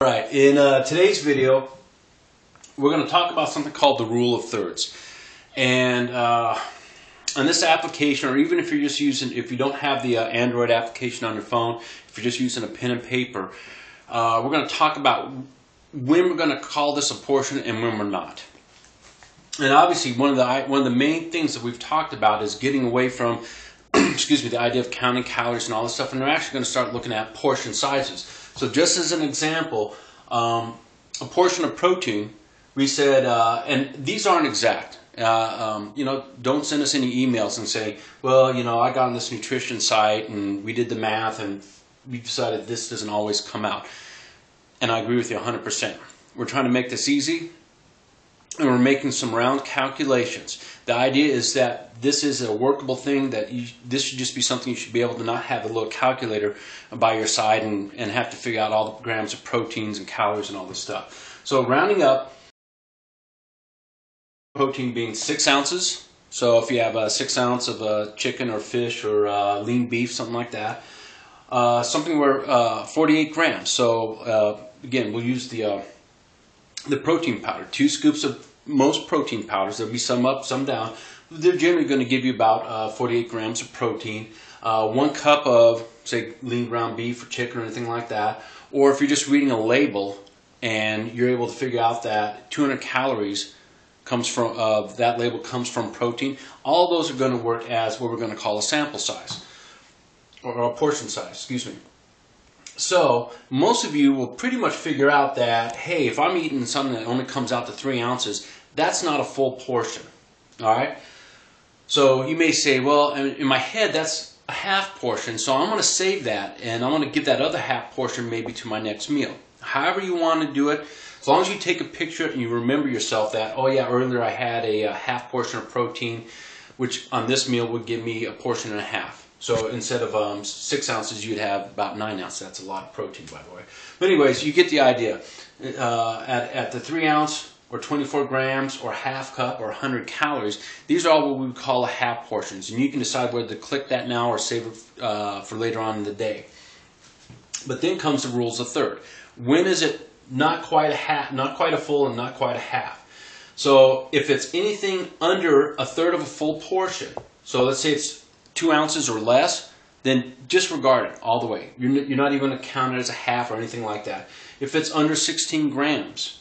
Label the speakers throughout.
Speaker 1: Alright, in today's video, we're going to talk about something called the rule of thirds. And on this application, or even if you're just using, if you don't have the Android application on your phone, if you're just using a pen and paper, we're going to talk about when we're going to call this a portion and when we're not. And obviously, one of the main things that we've talked about is getting away from, excuse me, the idea of counting calories and all this stuff, and we're actually going to start looking at portion sizes. So just as an example, a portion of protein, we said, and these aren't exact. Don't send us any emails and say, well, I got on this nutrition site and we did the math and we decided this doesn't always come out. And I agree with you 100%. We're trying to make this easy, and we're making some round calculations. The idea is that this is a workable thing, that this should just be something you should be able to not have a little calculator by your side and have to figure out all the grams of proteins and calories and all this stuff. So rounding up, protein being 6 ounces. So if you have a 6 ounce of chicken or fish or lean beef, something like that, something where 48 grams. So again, we'll use the protein powder. 2 scoops of most protein powders. There'll be some up, some down. They're generally going to give you about 48 grams of protein. 1 cup of, say, lean ground beef or chicken or anything like that. Or if you're just reading a label and you're able to figure out that 200 calories comes from, that label comes from protein, all those are going to work as what we're going to call a sample size, or a portion size, excuse me. So most of you will pretty much figure out that, hey, if I'm eating something that only comes out to 3 ounces, that's not a full portion. All right? So you may say, well, in my head, that's a half portion, so I'm going to save that, and I'm going to give that other half portion maybe to my next meal. However you want to do it, as long as you take a picture and you remember yourself that, oh yeah, earlier I had a half portion of protein, which on this meal would give me a portion and a half. So instead of 6 ounces, you'd have about 9 ounces. That's a lot of protein, by the way. But anyways, you get the idea. At the 3 ounce, or 24 grams, or half cup, or 100 calories, these are all what we would call a half portions. And you can decide whether to click that now or save it for later on in the day. But then comes the rules of third. When is it not quite a half, not quite a full, and not quite a half? So if it's anything under a third of a full portion, so let's say it's 2 ounces or less, then disregard it all the way. You're not even going to count it as a half or anything like that. If it's under 16 grams,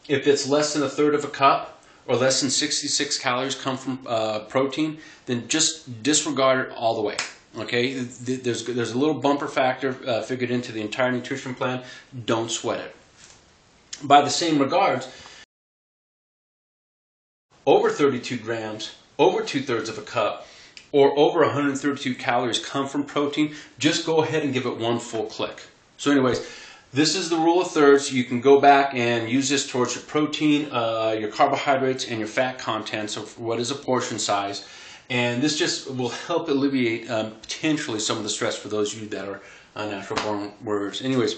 Speaker 1: if it's less than a third of a cup, or less than 66 calories come from protein, then just disregard it all the way. Okay? There's a little bumper factor figured into the entire nutrition plan. Don't sweat it. By the same regards, over 32 grams, over 2/3 of a cup, or over 132 calories come from protein, just go ahead and give it 1 full click. So anyways, this is the rule of thirds. You can go back and use this towards your protein, your carbohydrates, and your fat content, so what is a portion size. And this just will help alleviate potentially some of the stress for those of you that are natural born warriors. Anyways,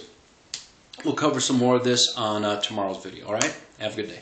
Speaker 1: we'll cover some more of this on tomorrow's video. All right? Have a good day.